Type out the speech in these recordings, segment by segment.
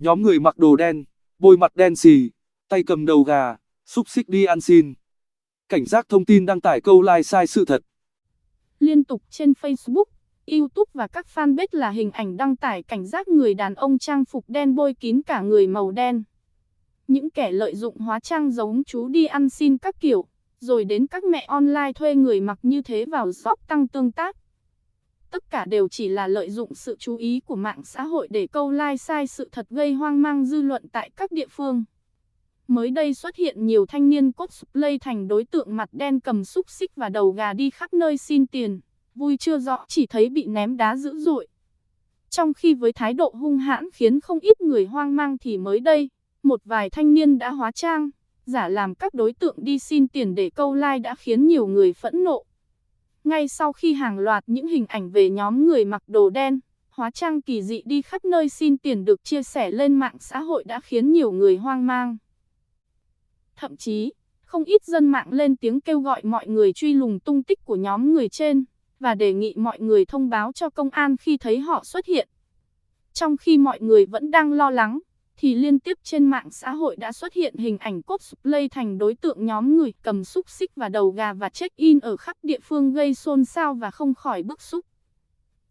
Nhóm người mặc đồ đen, bôi mặt đen xì, tay cầm đầu gà, xúc xích đi ăn xin. Cảnh giác thông tin đăng tải câu like sai sự thật. Liên tục trên Facebook, YouTube và các fanpage là hình ảnh đăng tải cảnh giác người đàn ông trang phục đen bôi kín cả người màu đen. Những kẻ lợi dụng hóa trang giống chú đi ăn xin các kiểu, rồi đến các mẹ online thuê người mặc như thế vào job tăng tương tác. Tất cả đều chỉ là lợi dụng sự chú ý của mạng xã hội để câu like sai sự thật gây hoang mang dư luận tại các địa phương. Mới đây xuất hiện nhiều thanh niên cosplay thành đối tượng mặt đen cầm xúc xích và đầu gà đi khắp nơi xin tiền, vui chưa rõ chỉ thấy bị ném đá dữ dội. Trong khi với thái độ hung hãn khiến không ít người hoang mang thì mới đây, một vài thanh niên đã hóa trang, giả làm các đối tượng đi xin tiền để câu like đã khiến nhiều người phẫn nộ. Ngay sau khi hàng loạt những hình ảnh về nhóm người mặc đồ đen, hóa trang kỳ dị đi khắp nơi xin tiền được chia sẻ lên mạng xã hội đã khiến nhiều người hoang mang. Thậm chí, không ít dân mạng lên tiếng kêu gọi mọi người truy lùng tung tích của nhóm người trên, và đề nghị mọi người thông báo cho công an khi thấy họ xuất hiện. Trong khi mọi người vẫn đang lo lắng, thì liên tiếp trên mạng xã hội đã xuất hiện hình ảnh cosplay thành đối tượng nhóm người cầm xúc xích và đầu gà và check-in ở khắp địa phương gây xôn xao và không khỏi bức xúc.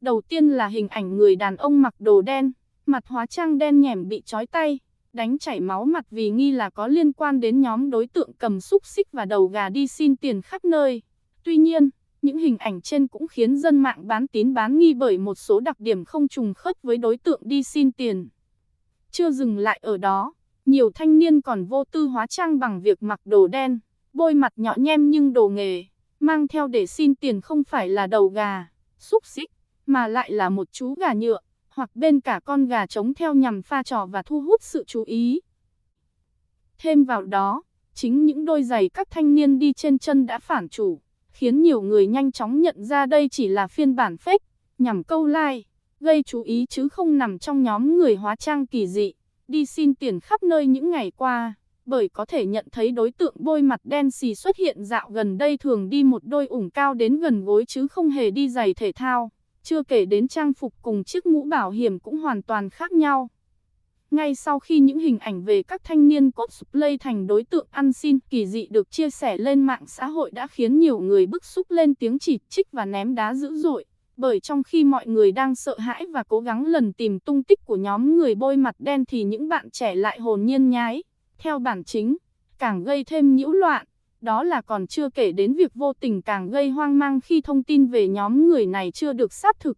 Đầu tiên là hình ảnh người đàn ông mặc đồ đen, mặt hóa trang đen nhẻm bị trói tay, đánh chảy máu mặt vì nghi là có liên quan đến nhóm đối tượng cầm xúc xích và đầu gà đi xin tiền khắp nơi. Tuy nhiên, những hình ảnh trên cũng khiến dân mạng bán tín bán nghi bởi một số đặc điểm không trùng khớp với đối tượng đi xin tiền. Chưa dừng lại ở đó, nhiều thanh niên còn vô tư hóa trang bằng việc mặc đồ đen, bôi mặt nhọ nhem nhưng đồ nghề, mang theo để xin tiền không phải là đầu gà, xúc xích, mà lại là một chú gà nhựa, hoặc bên cả con gà trống theo nhằm pha trò và thu hút sự chú ý. Thêm vào đó, chính những đôi giày các thanh niên đi trên chân đã phản chủ, khiến nhiều người nhanh chóng nhận ra đây chỉ là phiên bản fake, nhằm câu like, gây chú ý chứ không nằm trong nhóm người hóa trang kỳ dị, đi xin tiền khắp nơi những ngày qua. Bởi có thể nhận thấy đối tượng bôi mặt đen xì xuất hiện dạo gần đây thường đi một đôi ủng cao đến gần gối chứ không hề đi giày thể thao. Chưa kể đến trang phục cùng chiếc mũ bảo hiểm cũng hoàn toàn khác nhau. Ngay sau khi những hình ảnh về các thanh niên cosplay thành đối tượng ăn xin kỳ dị được chia sẻ lên mạng xã hội đã khiến nhiều người bức xúc lên tiếng chỉ trích và ném đá dữ dội. Bởi trong khi mọi người đang sợ hãi và cố gắng lần tìm tung tích của nhóm người bôi mặt đen thì những bạn trẻ lại hồn nhiên nhái theo bản chính, càng gây thêm nhiễu loạn. Đó là còn chưa kể đến việc vô tình càng gây hoang mang khi thông tin về nhóm người này chưa được xác thực.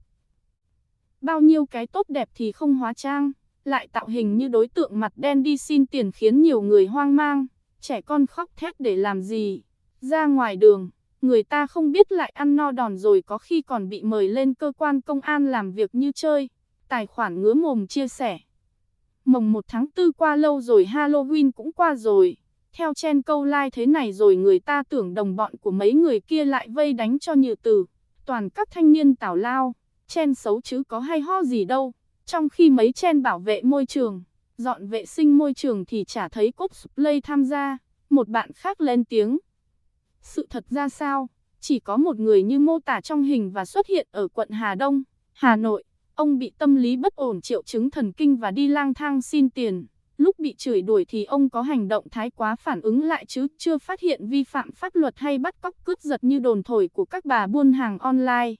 Bao nhiêu cái tốt đẹp thì không hóa trang, lại tạo hình như đối tượng mặt đen đi xin tiền khiến nhiều người hoang mang. Trẻ con khóc thét để làm gì? Ra ngoài đường, người ta không biết lại ăn no đòn rồi có khi còn bị mời lên cơ quan công an làm việc như chơi. Tài khoản ngứa mồm chia sẻ. Mồng 1 tháng 4 qua lâu rồi, Halloween cũng qua rồi. Theo chen câu like thế này rồi người ta tưởng đồng bọn của mấy người kia lại vây đánh cho như tử. Toàn các thanh niên tào lao, chen xấu chứ có hay ho gì đâu. Trong khi mấy chen bảo vệ môi trường, dọn vệ sinh môi trường thì chả thấy cosplay tham gia. Một bạn khác lên tiếng. Sự thật ra sao? Chỉ có một người như mô tả trong hình và xuất hiện ở quận Hà Đông, Hà Nội. Ông bị tâm lý bất ổn, triệu chứng thần kinh và đi lang thang xin tiền. Lúc bị chửi đuổi thì ông có hành động thái quá phản ứng lại chứ chưa phát hiện vi phạm pháp luật hay bắt cóc cướp giật như đồn thổi của các bà buôn hàng online.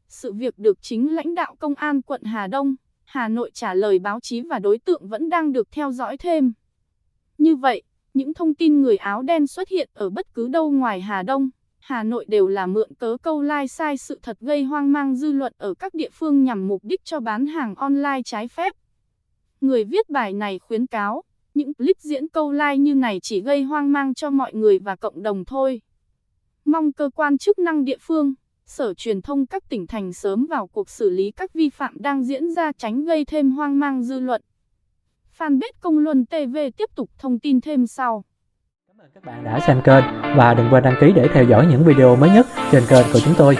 Sự việc được chính lãnh đạo công an quận Hà Đông, Hà Nội trả lời báo chí và đối tượng vẫn đang được theo dõi thêm. Như vậy, những thông tin người áo đen xuất hiện ở bất cứ đâu ngoài Hà Đông, Hà Nội đều là mượn cớ câu like sai sự thật gây hoang mang dư luận ở các địa phương nhằm mục đích cho bán hàng online trái phép. Người viết bài này khuyến cáo, những clip diễn câu like như này chỉ gây hoang mang cho mọi người và cộng đồng thôi. Mong cơ quan chức năng địa phương, Sở Truyền thông các tỉnh thành sớm vào cuộc xử lý các vi phạm đang diễn ra tránh gây thêm hoang mang dư luận. Fanpage Công Luân TV tiếp tục thông tin thêm sau. Cảm ơn các bạn đã xem kênh và đừng quên đăng ký để theo dõi những video mới nhất trên kênh của chúng tôi.